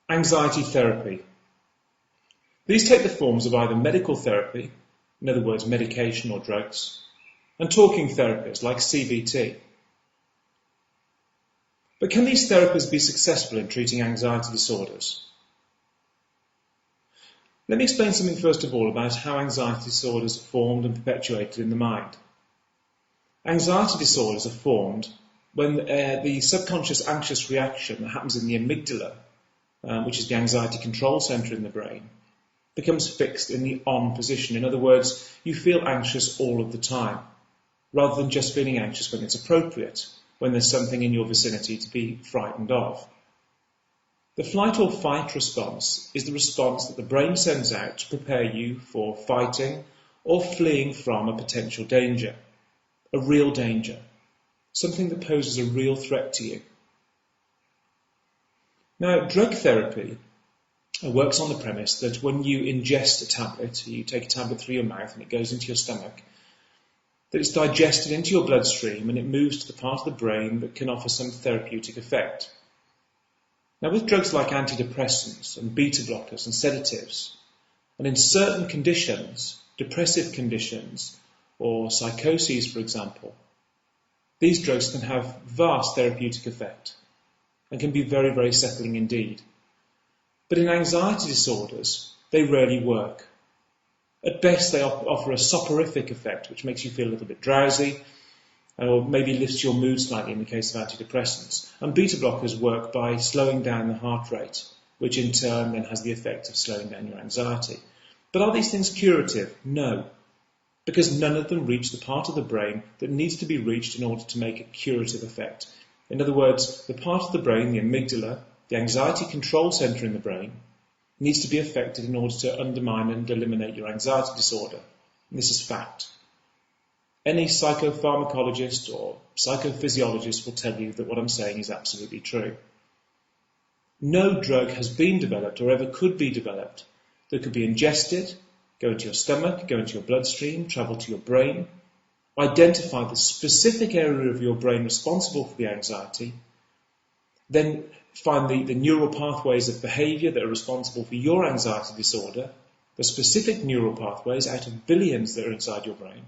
Anxiety therapy. These take the forms of either medical therapy, in other words medication or drugs, and talking therapies like CBT. But can these therapies be successful in treating anxiety disorders? Let me explain something first of all about how anxiety disorders are formed and perpetuated in the mind. Anxiety disorders are formed when the subconscious anxious reaction that happens in the amygdala, which is the anxiety control centre in the brain, becomes fixed in the on position. In other words, you feel anxious all of the time, rather than just feeling anxious when it's appropriate, when there's something in your vicinity to be frightened of. The flight or fight response is the response that the brain sends out to prepare you for fighting or fleeing from a potential danger, a real danger, something that poses a real threat to you. Now, drug therapy works on the premise that when you ingest a tablet, you take a tablet through your mouth and it goes into your stomach, that it's digested into your bloodstream and it moves to the part of the brain that can offer some therapeutic effect. Now, with drugs like antidepressants and beta blockers and sedatives, and in certain conditions, depressive conditions or psychoses, for example, these drugs can have vast therapeutic effect and can be very, very settling indeed. But in anxiety disorders, they rarely work. At best, they offer a soporific effect, which makes you feel a little bit drowsy, or maybe lifts your mood slightly in the case of antidepressants. And beta blockers work by slowing down the heart rate, which in turn then has the effect of slowing down your anxiety. But are these things curative? No, because none of them reach the part of the brain that needs to be reached in order to make a curative effect. In other words, the part of the brain, the amygdala, the anxiety control centre in the brain, needs to be affected in order to undermine and eliminate your anxiety disorder. And this is fact. Any psychopharmacologist or psychophysiologist will tell you that what I'm saying is absolutely true. No drug has been developed or ever could be developed that could be ingested, go into your stomach, go into your bloodstream, travel to your brain, identify the specific area of your brain responsible for the anxiety, then find the neural pathways of behaviour that are responsible for your anxiety disorder, the specific neural pathways out of billions that are inside your brain,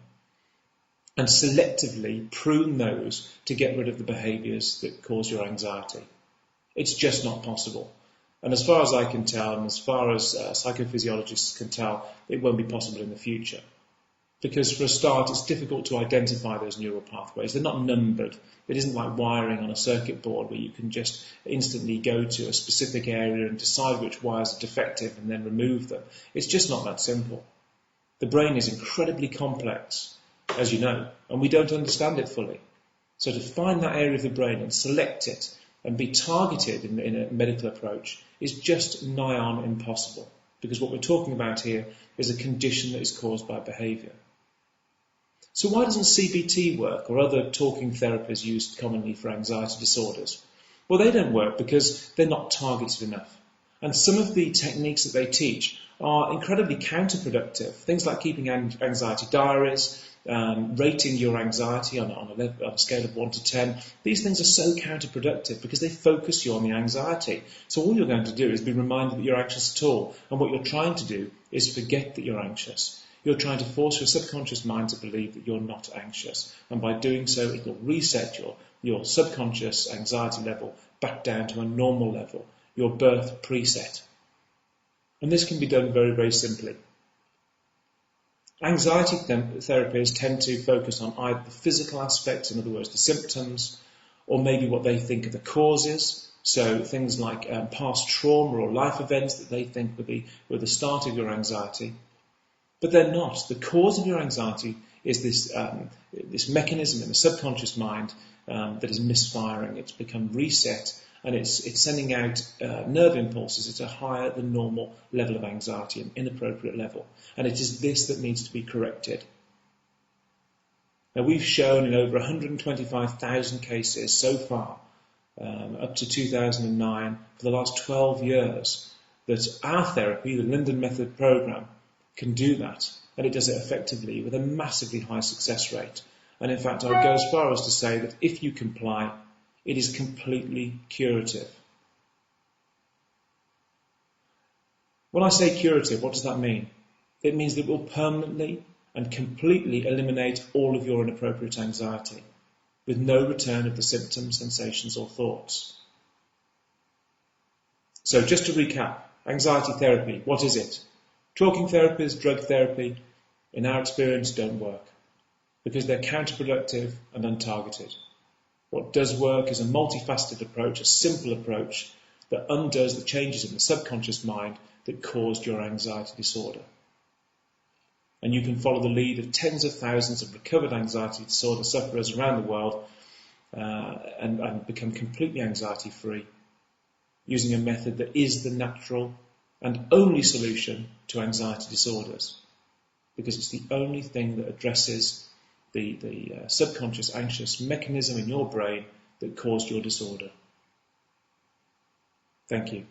and selectively prune those to get rid of the behaviours that cause your anxiety. It's just not possible. And as far as I can tell, and as far as psychophysiologists can tell, it won't be possible in the future. Because for a start, it's difficult to identify those neural pathways. They're not numbered. It isn't like wiring on a circuit board where you can just instantly go to a specific area and decide which wires are defective and then remove them. It's just not that simple. The brain is incredibly complex, as you know, and we don't understand it fully. So to find that area of the brain and select it and be targeted in a medical approach is just nigh on impossible, because what we're talking about here is a condition that is caused by behaviour. So why doesn't CBT work, or other talking therapies used commonly for anxiety disorders? Well, they don't work because they're not targeted enough. And some of the techniques that they teach are incredibly counterproductive. Things like keeping anxiety diaries, rating your anxiety on a scale of 1 to 10. These things are so counterproductive because they focus you on the anxiety. So all you're going to do is be reminded that you're anxious at all. And what you're trying to do is forget that you're anxious. You're trying to force your subconscious mind to believe that you're not anxious. And by doing so, it will reset your subconscious anxiety level back down to a normal level, your birth preset. And this can be done very, very simply. Anxiety therapies tend to focus on either the physical aspects, in other words, the symptoms, or maybe what they think are the causes. So things like past trauma or life events that they think were the start of your anxiety. But they're not. The cause of your anxiety is this mechanism in the subconscious mind that is misfiring. It's become reset, and it's sending out nerve impulses at a higher than normal level of anxiety, an inappropriate level. And it is this that needs to be corrected. Now, we've shown in over 125,000 cases so far, up to 2009, for the last 12 years, that our therapy, the Linden Method program, can do that, and it does it effectively with a massively high success rate. And in fact, I would go as far as to say that if you comply, it is completely curative. When I say curative, what does that mean? It means that it will permanently and completely eliminate all of your inappropriate anxiety, with no return of the symptoms, sensations or thoughts. So just to recap, anxiety therapy, what is it? Talking therapies, drug therapy, in our experience, don't work because they're counterproductive and untargeted. What does work is a multifaceted approach, a simple approach that undoes the changes in the subconscious mind that caused your anxiety disorder. And you can follow the lead of tens of thousands of recovered anxiety disorder sufferers around the world and become completely anxiety-free using a method that is the natural and only solution to anxiety disorders, because it's the only thing that addresses the subconscious anxious mechanism in your brain that caused your disorder. Thank you.